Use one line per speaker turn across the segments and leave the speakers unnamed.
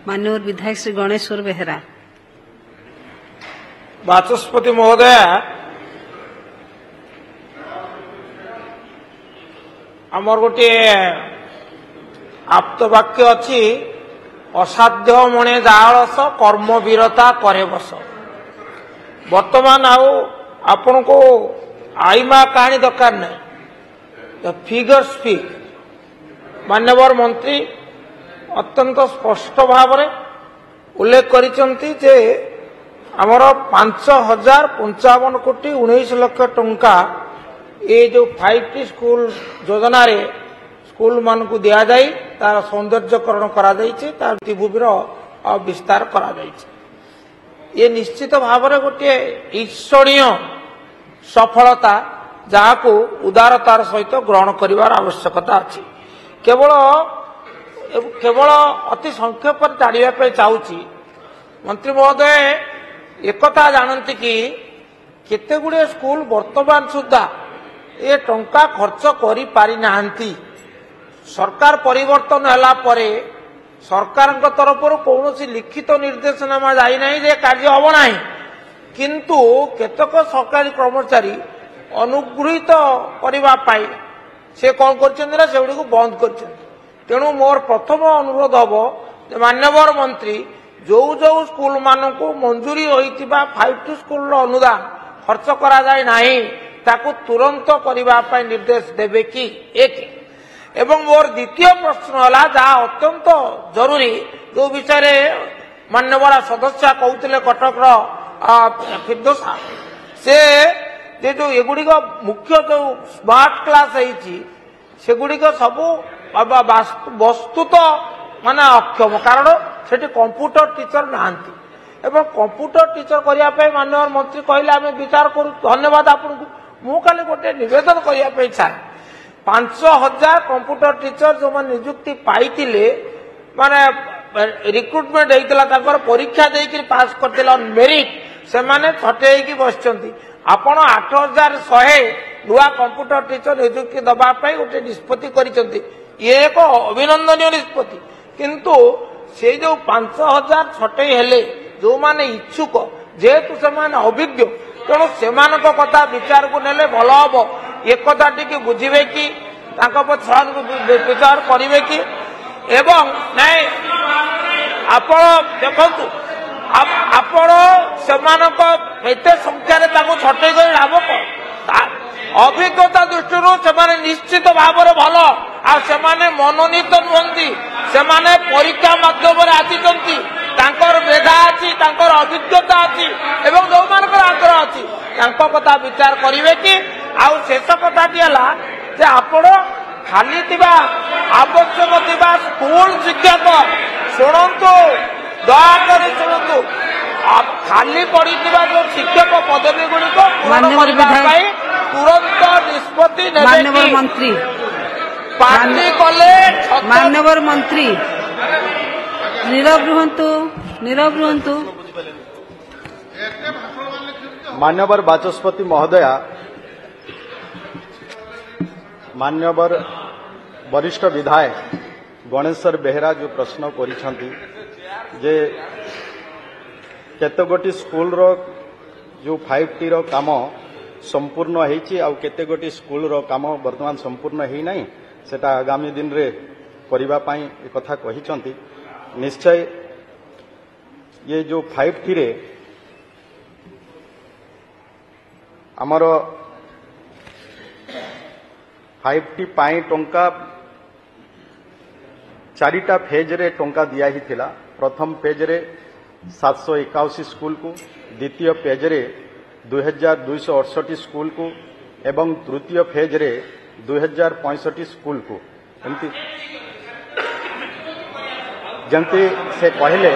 माननीय विधायक श्री गणेश्वर बेहेरा।
बाचस्पति महोदय, आमर गोटे आप्तवाक्य अच्छी असाध्य मणे जाळस कर्मवीरता करे बस। वर्तमान आपण को आईमा कहानी दरकार नहीं, फिगर स्पीक। मान्यवर मंत्री अत्यंत स्पष्ट भाव में उल्लेख करिसंती जे आमर 5,055 कोटी 19 लाख टंका ये जो 5T स्कूल योजना रे स्कूल मान को दिया जाए तार सौंदर्यकरण करा जाइछे, तार भित्तिभूमिर विस्तार करा जाइछे। ये निश्चित भाव में गोटे ईर्षणीय सफलता जहाको उदारतार सहित ग्रहण करिवार आवश्यकता अछि। केवल अति संक्षेप जाना चाहूँगी, मंत्री महोदय एकथा जानती कि केते गुड़े स्कूल वर्तमान सुधा ये टंका खर्च करि पारि नाहंती। सरकार परिवर्तन हला परे सरकार तरफ कौन लिखित निर्देशनामा जाई नहीं जे कार्य हम ना, किंतु केतक सरकारी कर्मचारी अनुगृहित करने से कौन कर बंद कर। तेणु मोर प्रथम अनुरोध हम मान्यवर मंत्री जो जो स्कूल मान को मंजूरी होइतिबा 5T स्कूल अनुदान खर्च करा जाए नहीं ताकू तुरंत करने निर्देश देवे कि एक। एवं मोर द्वितीय प्रश्न है जहाँ अत्यंत जरूरी जो विषय मान्यवर सदस्य कहते कटक फिरदौस से जो एगुड़िक मुख्य जो स्मार्ट क्लास सेगुड़िक सब वस्तुत माने अक्षम, कारण से कंप्यूटर टीचर नहांती एवं कंप्यूटर टीचर करने माननीय मंत्री कहले आम विचार करूँ। धन्यवाद आपको। मु खाली गोटे निवेदन करने चाहे 5,000 कंप्यूटर टीचर जो मैंने नियुक्ति पाई माने रिक्रुटमेंट होता परीक्षा देकर पास करते मेरिट से माने छटे बसचंती। आपण 8,100 नुआ कंप्यूटर टीचर नियुक्ति दवाई गोटे निष्पत्ति करिसंती। ये एक अभिनंदनीय निष्पत्ति, किंतु से जो 5,000 छटे हेले जो माने इच्छुक जेहेतु से अभिज्ञ तेणु से कथा विचार को नेले भल हम। एक कथा टी बुझे कि विचार करेंगे कि एवं नहीं आपण देखु आपण से संख्यार छटे लाभ कौन? अभिज्ञता दृष्टि से निश्चित भाव में भल से मनोनीत नुहति से परीक्षा माध्यम आसी मेधा अच्छी अभिज्ञता अच्छी एवं जो आग्रह अच्छी कथा विचार करेंगे कि आउ शेष कथाटी है आपण खाली आवश्यक थिबा स्कूल शिक्षक शुणु दयाकर शुणु खाली पड़ी जो शिक्षक पदवी गुड़िक तुरंत निष्पत्ति
माननीय मंत्री
पार्टी कले
माननीय मंत्री नीरव रुहंतु।
मान्यवर बाचस्पति महोदया, मान्यवर वरिष्ठ विधायक गणेश्वर बेहेरा जो प्रश्न करिसंती जे केते गोटी स्कूल रो जो 5T रो काम संपूर्ण होईची आ केते गोटी स्कूल रो काम वर्तमान संपूर्ण हेई नाही सेटा आगामी दिन रे करिबा पई ए कथा कहिसंती। निश्चय ये जो 5T रे आमर 5T पाई टंका 4टा फेज रे टंका दिया ही थिला। प्रथम फेज रे 781 स्कूल को, द्वितीय फेज रे 2,268 स्कूल को एवं तृतीय फेज रे 2,065 स्कूल को। जंती से कहले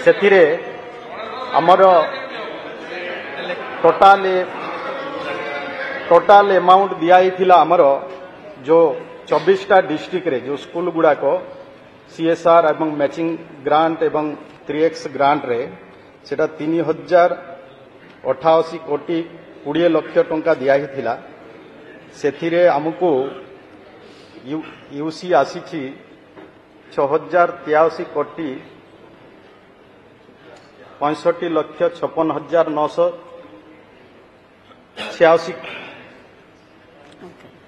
से आमर टोटाल अमाउंट दिया ही थिला आमर जो 24टा डिस्ट्रिक्ट रे जो स्कूल गुड़ाक CSR एवं मैचिंग ग्रांट एवं 3x ग्रांट रे सेटा 3,088 कोटी 20 लाख टंका दिया ही थिला। सेथिरे हमको यूसी आसी 6083 कोटी 65,56,986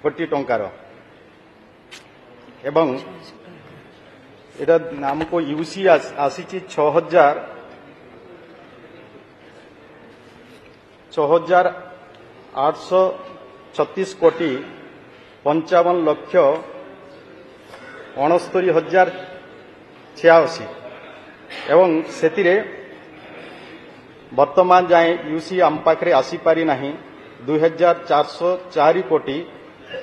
कोटी टंकार एवं एटा हमको यूसी आसी 6,836 कोटी 55,69,86 एवं सेतिरे वर्तमान जाए यूसी आम पाखे आसी पारि नाही 2,404 कोटी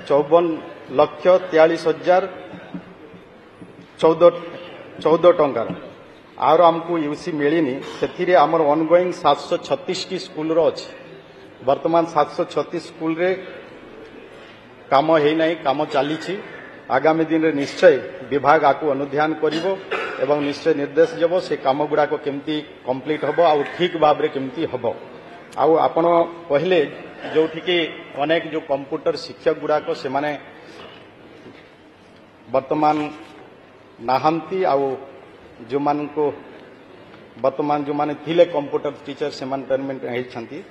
54,43,014 टंकार आर आमको यूसी मिलनी से आमर ऑनगोइंग 736 टी स्कूल रो अछि वर्तमान 736 स्कूल रे काम है नहीं काम चली आगामी दिन रे निश्चय विभाग आकु अनुध्यान करिवो एवं निश्चय निर्देश जब से काम गुड़ा को केमती कंप्लीट हबो आ ठीक भाव रे केमती हबो आ आपण कहले जो कि अनेक जो कंप्यूटर शिक्षक गुड़ा को से माने वर्तमान नाहंती आ जो मान को वर्तमान जो माने थिले कंप्यूटर टीचर से मान टर्मिनेट होइछंती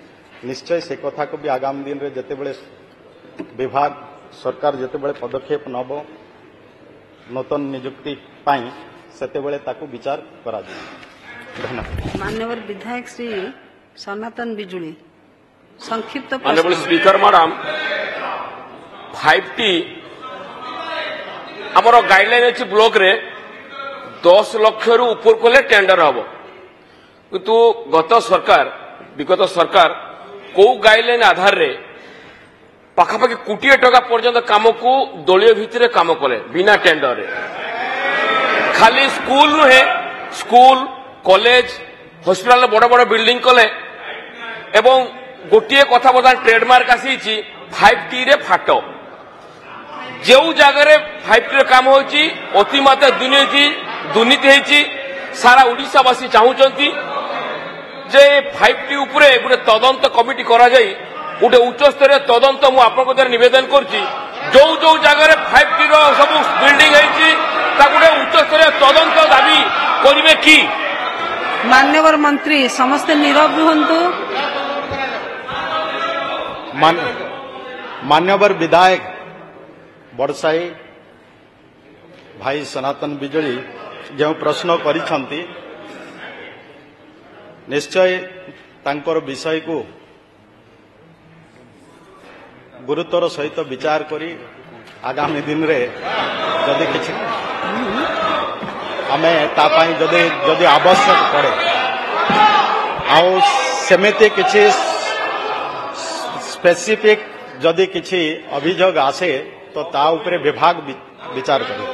निश्चय से कथा को भी आगामी दिन रे जते बेले विभाग सरकार जते बेले पदक्षेप नब नूतन नियुक्ति पाई सेते बेले ताकू विचार करा जाय। धन्यवाद।
माननीय विधायक श्री सनातन बिजुली संक्षिप्त
ऑनरेबल स्पीकर मैडम 5T आमर गाइडलाइन अच्छी ब्लॉक रे 10 लाख रु ऊपर कोले टेंडर हम किंतु विगत सरकार को गाइडलाइन आधार रे पाखापाखि कोटिए टका पर्यंत काम को दलीय भितर काम कले बिना टेंडर रे खाली स्कूल नुहे स्कूल कॉलेज हॉस्पिटल बड़ बड़ बिल्डिंग कले एवं गोटे कथा बता ट्रेडमार्क आसी 5T रे फाट जो जगह 5T रे काम होची अतिमात्रा दुर्नीति होती सारा ओडिशावासी चाहूंती जे 5T उपरे गोटे तदंत कमिटी करा जाई गोटे उच्चस्तरीय तदंत मु आपनको द्वारा निवेदन करछि जो जो जगह 5T रो सब बिल्डिंग होती गोटे उच्चस्तरीय तदंत दाबी करिवे कि
मान्यवर मंत्री समस्त नीरव रुहंतु।
मान्यवर विधायक बड़साई भाई सनातन बिजुली जो प्रश्न करिछंती निश्चय तांकर विषय को गुरुत्वर सहित विचार करी आगामी दिन रे जदि किछि आमे तापाई जदि आवश्यक पड़े आउ सेमेते किछि स्पेसिफिक जदि किछि अभियोग आसे तो ता उपरे विभाग विचार करे।